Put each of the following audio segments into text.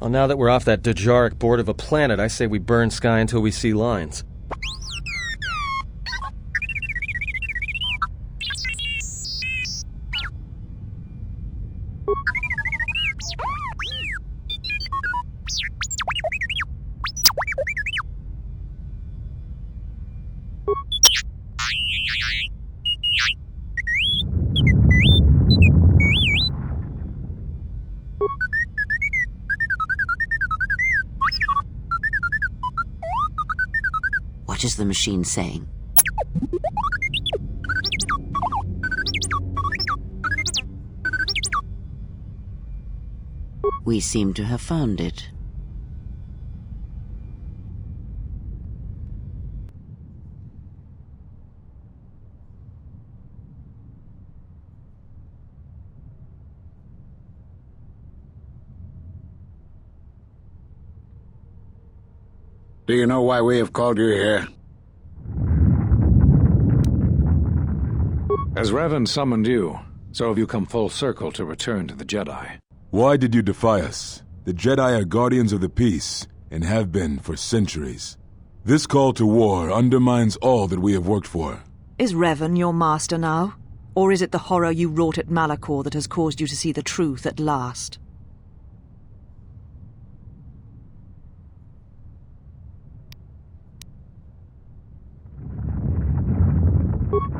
Well, now that we're off that Dejaric board of a planet, I say we burn sky until we see lines. What is the machine saying? We seem to have found it. Do you know why we have called you here? As Revan summoned you, so have you come full circle to return to the Jedi. Why did you defy us? The Jedi are guardians of the peace, and have been for centuries. This call to war undermines all that we have worked for. Is Revan your master now? Or is it the horror you wrought at Malachor that has caused you to see the truth at last?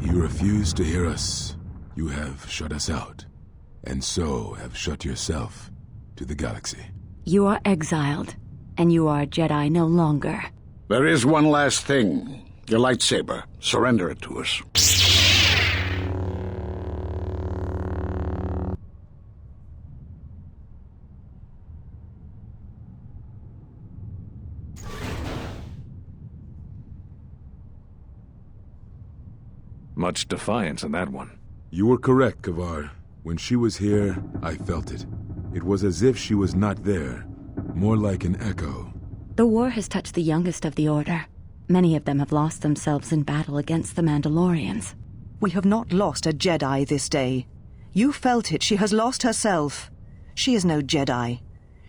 You refuse to hear us. You have shut us out, and so have shut yourself to the galaxy. You are exiled, and you are a Jedi no longer. There is one last thing. Your lightsaber. Surrender it to us. Much defiance in that one. You were correct, Kavar. When she was here, I felt it. It was as if she was not there, more like an echo. The war has touched the youngest of the Order. Many of them have lost themselves in battle against the Mandalorians. We have not lost a Jedi this day. You felt it. She has lost herself. She is no Jedi.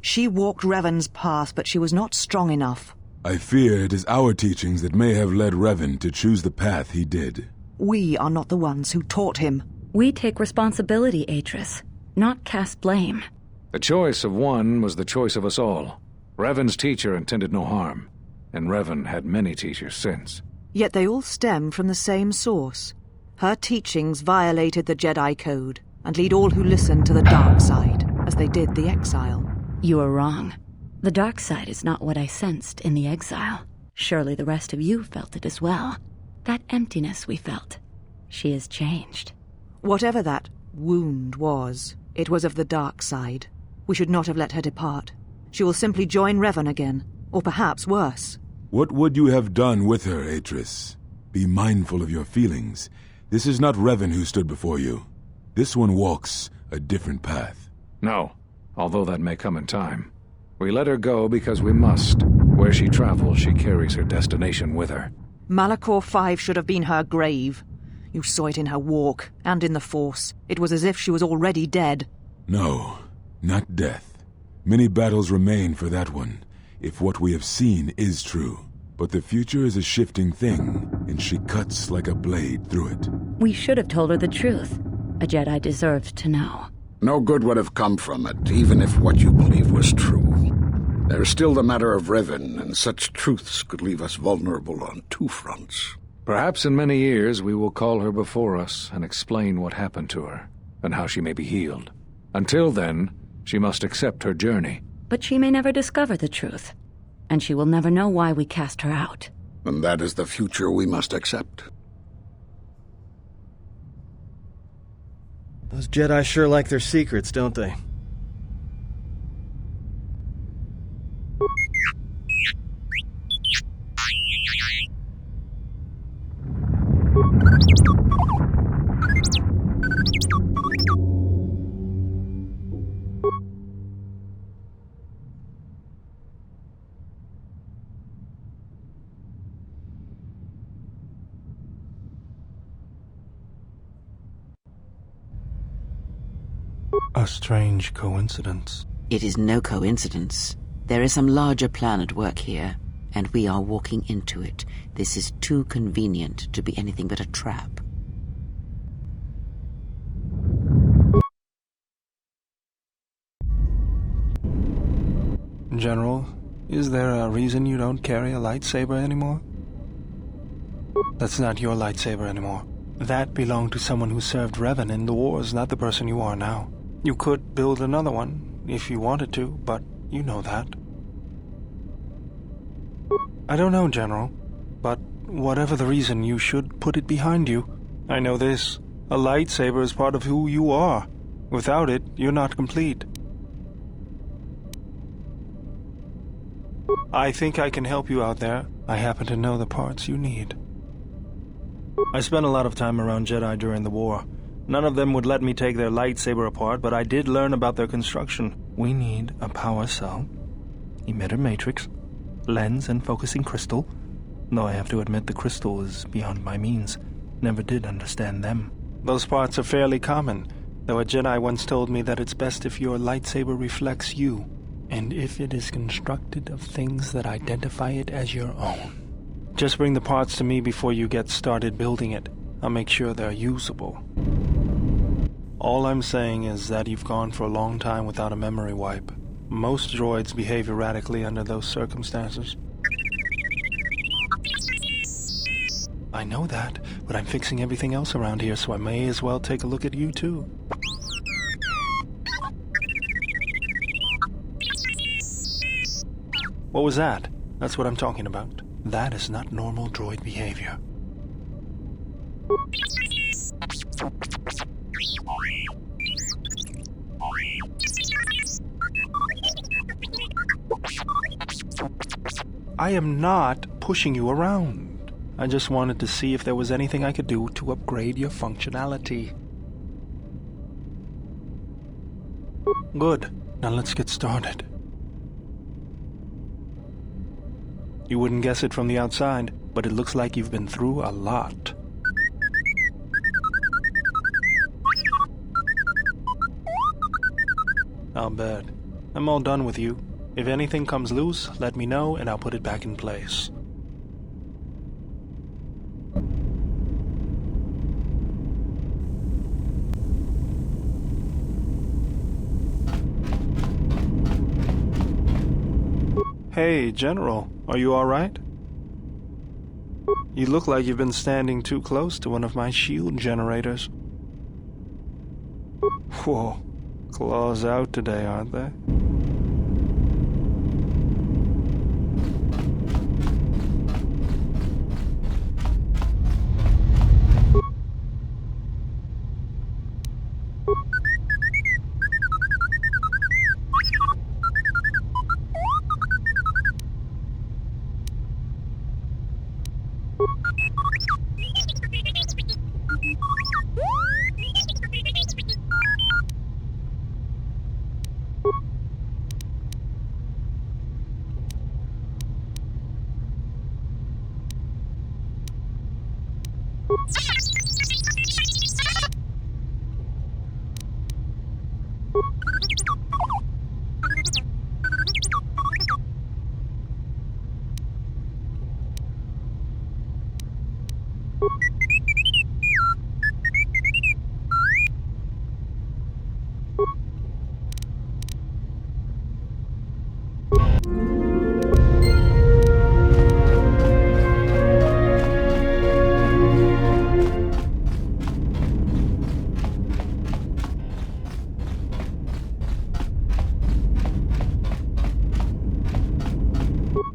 She walked Revan's path, but she was not strong enough. I fear it is our teachings that may have led Revan to choose the path he did. We are not the ones who taught him. We take responsibility, Atris, not cast blame. The choice of one was the choice of us all. Revan's teacher intended no harm, and Revan had many teachers since. Yet they all stem from the same source. Her teachings violated the Jedi Code and lead all who listen to the dark side, as they did the exile. You are wrong. The dark side is not what I sensed in the exile. Surely the rest of you felt it as well. That emptiness we felt. She has changed. Whatever that wound was, it was of the dark side. We should not have let her depart. She will simply join Revan again, or perhaps worse. What would you have done with her, Atris? Be mindful of your feelings. This is not Revan who stood before you. This one walks a different path. No, although that may come in time. We let her go because we must. Where she travels, she carries her destination with her. Malachor 5 should have been her grave. You saw it in her walk, and in the Force. It was as if she was already dead. No, not death. Many battles remain for that one, if what we have seen is true. But the future is a shifting thing, and she cuts like a blade through it. We should have told her the truth. A Jedi deserved to know. No good would have come from it, even if what you believe was true. There's still the matter of Revan, and such truths could leave us vulnerable on two fronts. Perhaps in many years we will call her before us and explain what happened to her, and how she may be healed. Until then, she must accept her journey. But she may never discover the truth, and she will never know why we cast her out. And that is the future we must accept. Those Jedi sure like their secrets, don't they? A strange coincidence. It is no coincidence. There is some larger plan at work here, and we are walking into it. This is too convenient to be anything but a trap. General, is there a reason you don't carry a lightsaber anymore? That's not your lightsaber anymore. That belonged to someone who served Revan in the wars, not the person you are now. You could build another one, if you wanted to, but you know that. I don't know, General, but whatever the reason, you should put it behind you. I know this. A lightsaber is part of who you are. Without it, you're not complete. I think I can help you out there. I happen to know the parts you need. I spent a lot of time around Jedi during the war. None of them would let me take their lightsaber apart, but I did learn about their construction. We need a power cell, emitter matrix, lens and focusing crystal, though I have to admit the crystal is beyond my means. Never did understand them. Those parts are fairly common, though a Jedi once told me that it's best if your lightsaber reflects you, and if it is constructed of things that identify it as your own. Just bring the parts to me before you get started building it. I'll make sure they're usable. All I'm saying is that you've gone for a long time without a memory wipe. Most droids behave erratically under those circumstances. I know that, but I'm fixing everything else around here, so I may as well take a look at you too. What was that? That's what I'm talking about. That is not normal droid behavior. I am not pushing you around. I just wanted to see if there was anything I could do to upgrade your functionality. Good. Now let's get started. You wouldn't guess it from the outside, but it looks like you've been through a lot. I'll bet. I'm all done with you. If anything comes loose, let me know and I'll put it back in place. Hey, General, are you all right? You look like you've been standing too close to one of my shield generators. Whoa, claws out today, aren't they?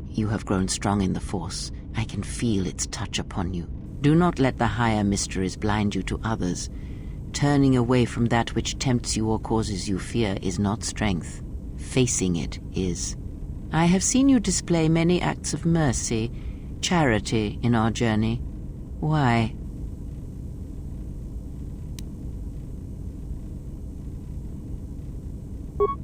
You have grown strong in the Force. I can feel its touch upon you. Do not let the higher mysteries blind you to others. Turning away from that which tempts you or causes you fear is not strength. Facing it is. I have seen you display many acts of mercy, charity in our journey. Why?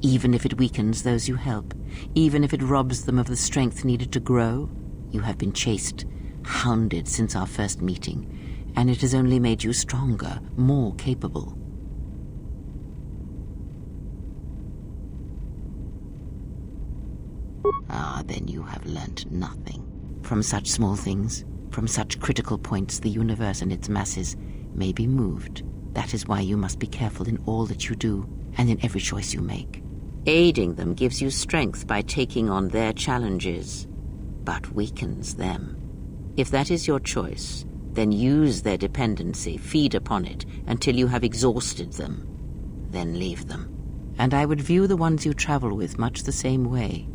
Even if it weakens those you help, even if it robs them of the strength needed to grow, you have been chased, hounded since our first meeting, and it has only made you stronger, more capable. Ah, then you have learnt nothing. From such small things, from such critical points, the universe and its masses may be moved. That is why you must be careful in all that you do, and in every choice you make. Aiding them gives you strength by taking on their challenges, but weakens them. If that is your choice, then use their dependency, feed upon it, until you have exhausted them. Then leave them. And I would view the ones you travel with much the same way.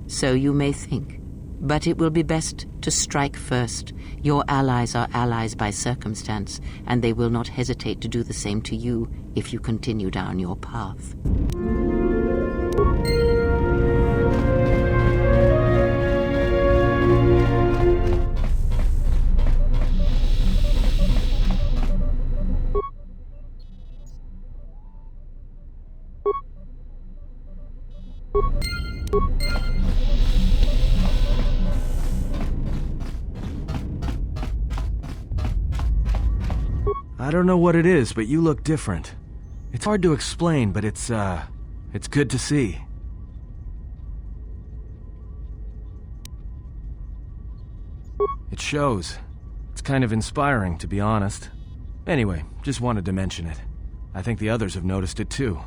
So you may think, but it will be best to strike first. Your allies are allies by circumstance, and they will not hesitate to do the same to you if you continue down your path. I don't know what it is, but you look different. It's hard to explain, but it's good to see. It shows. It's kind of inspiring, to be honest. Anyway, just wanted to mention it. I think the others have noticed it too.